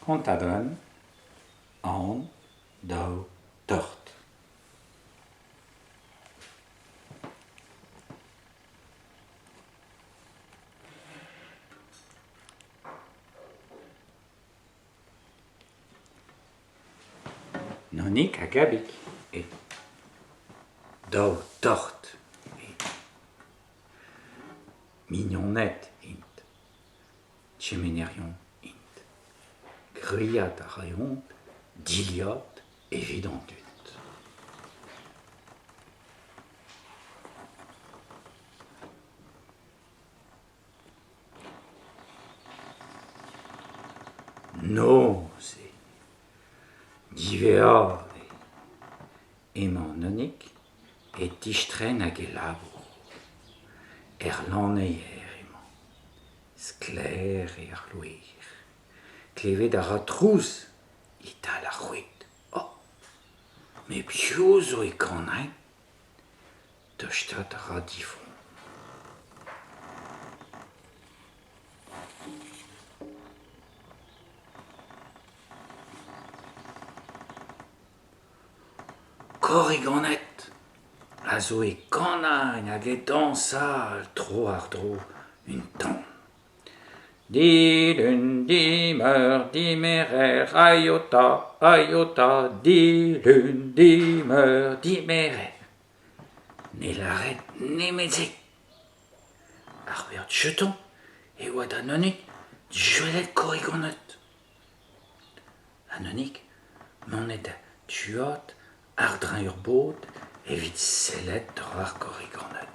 Contadren, an, dau, tort. Nonik a gabik et dau tort et mignonnet int, tchemenerion int, griat a raiont, diliot evident ut. Noze, diveor emañ nonik et tistren hag e labour. Lanneier emañ, skler e ar louer. Klevet a ra trouz, ital ar c'hwet. Oh, me piv zo e kanañ, deustat a ra difon. Korrigannet, a zo e kanañ hag e dañsal tro ar dro un tamm. Dilun, dimeur, dimerer, aiota, aiota, dilun, dimeur, dimerer. Ne laret nemezek. Ar beurt cheton, e oad anonik, duelet korrigannet. Anonik, monet a tuot, ar dreñ ur bod, evit sellet dro ar korrigannet.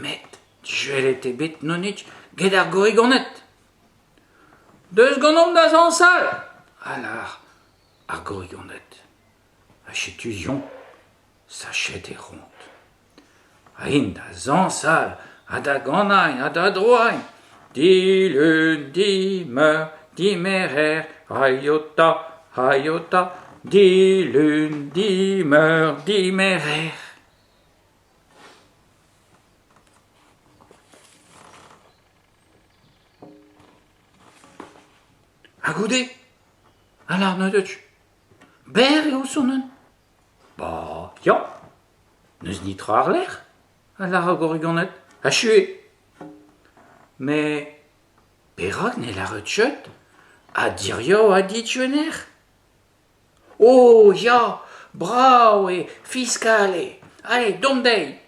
Met duelet ebet nonich get ar korrigannet. Deus ganom da zañsal, alar ar korrigannet. Achet uzion, sachet e ront. A in da zañsal, a da ganañ, a da droañ. Dilun, dimeur, dimerer, aiota, aiota, dilun, dimeur, dimerer. A goude, alar neudetch, ber eo sonnen. Ba, ya, neus nitra ar lec'h, alar ar korrigannet, a chue. Me, perak ne laret chet, a dirio a dituener. Oh, ya, brav e fiskale, allez, domdei.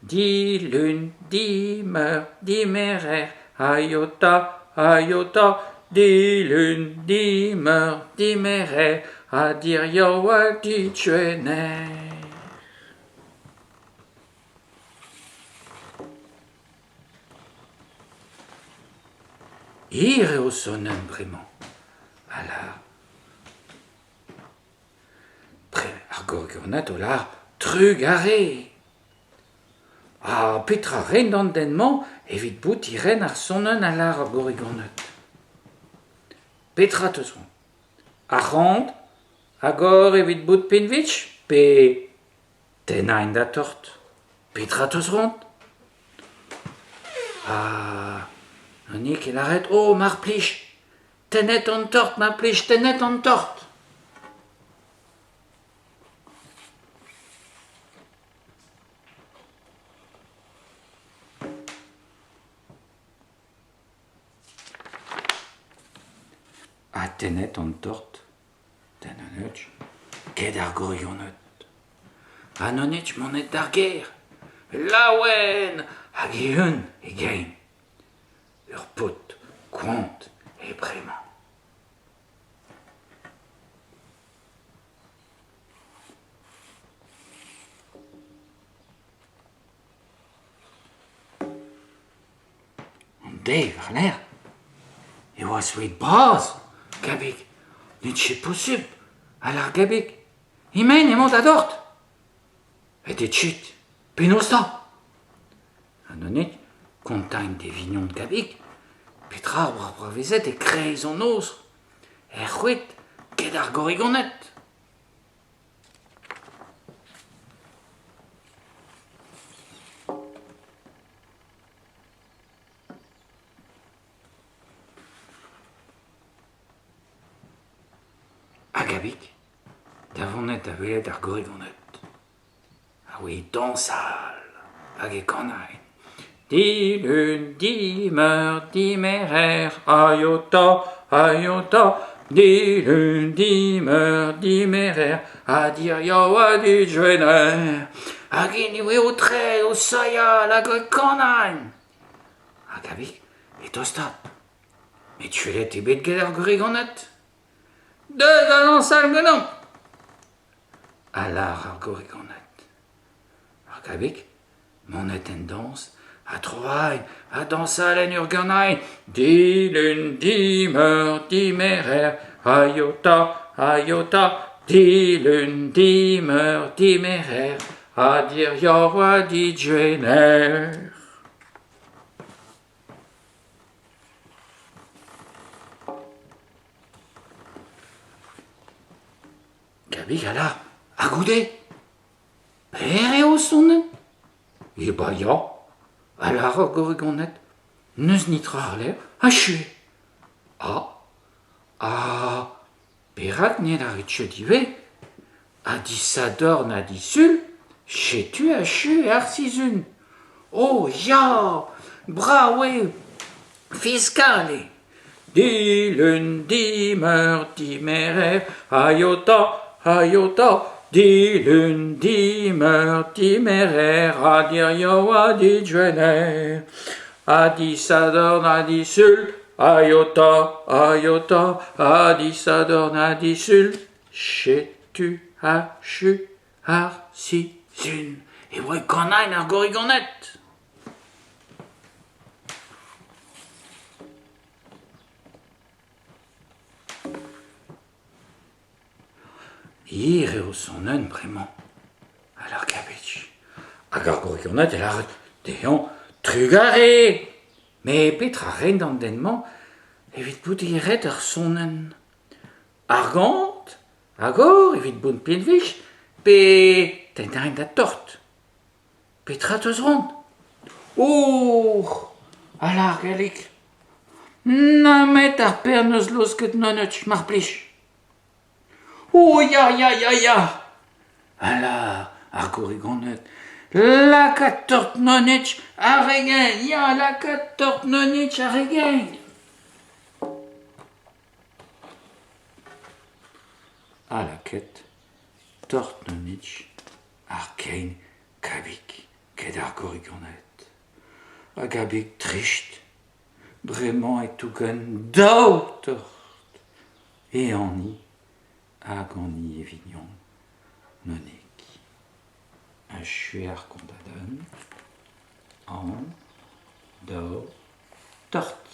Dilun, dimeur, dimerer, aiota, aiota, dilun, dimeur, dimerer, a dirio a dituener. Ir eo sonnen bremañ, alar ar korrigannet o lar trugare. A petra ren d'an denmañ evit bout iren ar sonnen alar ar korrigannet. Petra teus ran? Ar c'hant, agor evit bout penvitch, pe tenañ da tort. Petra teus ran? Nonik e laret, oh, mar plij, tennet an tort, mar plij, tennet an tort. A tennet an tort, tennet, ket ar korrigannet. Anonet monet d'ar ger, laouen, hag eeun e gein. Ur pot, koant e bremañ. An deiv ar ler, e oa souet braz, gabik, net ket posib, alar gabik, imen emañ da dort. Et e chit, penaos ta? Anonet, kontañ de vignon de gabik, petra war bravezet e kreiz an os, c'hwet ket ar korrigannet. Agabik, d'avonet a velet ar gorigonet. Ah oui, dansal, hag e kanañ. Dilun, dimer, dimerer, ayota, ayota. Dilun, dimer, dimerer, a dir yo a du jwener. Hag in iwe o tre, o saya, hag e kanañ. Agabik, e tosta. Mais tu es tes bêtes de ar gorigonet. Deus a dansal ganon. Alar ar gorigonet. Agabik, monet en dans, a troañ, a dansal en ur ganañ. Dilun, dimer, dimerer, ayota, ayota. Dilun, dimer, dimerer, a dir yo a di jwener. Gabik ala, a goude. Per eo sonen? E ba ya, alar ar gorigonet, neus nitra ar ler, a chue. Perak net ar etchedive, a disador na disul, chetu a chue ar sizun. Oh ya, brawe, fiskale. Dilun, dimer, dimerer, ayota, ayota. Dilun, dimer, dimerer, a dir yo a di jwener. A disador na disul, ayota, ayota. A disador na disul, chetu a chu ar sizun. E oe kanañ ar gorigonet. Ir eo sonen bremañ, alar gabich. Hag ar gorigonet el ar deon trugare. Me petra ren d'an denman evit boudiret ar sonen. Ar gant, agor evit bout pilvich, pe tendañ da tort. Petra teus ront. Alar galik. Namet ar per neus losket nonetch mar plij. Ya. Alar, ar gorigonet. Lakaat tort nonetch ar regen. Ya, lakaat tort nonetch ar regen. A lakaet tort nonetch ar kein gabik ket ar gorigonet. A gabik trist, bremañ e tougen daou tort. E anni, hag anni evignon nonek. A chue ar kondadan, an, daou, tort.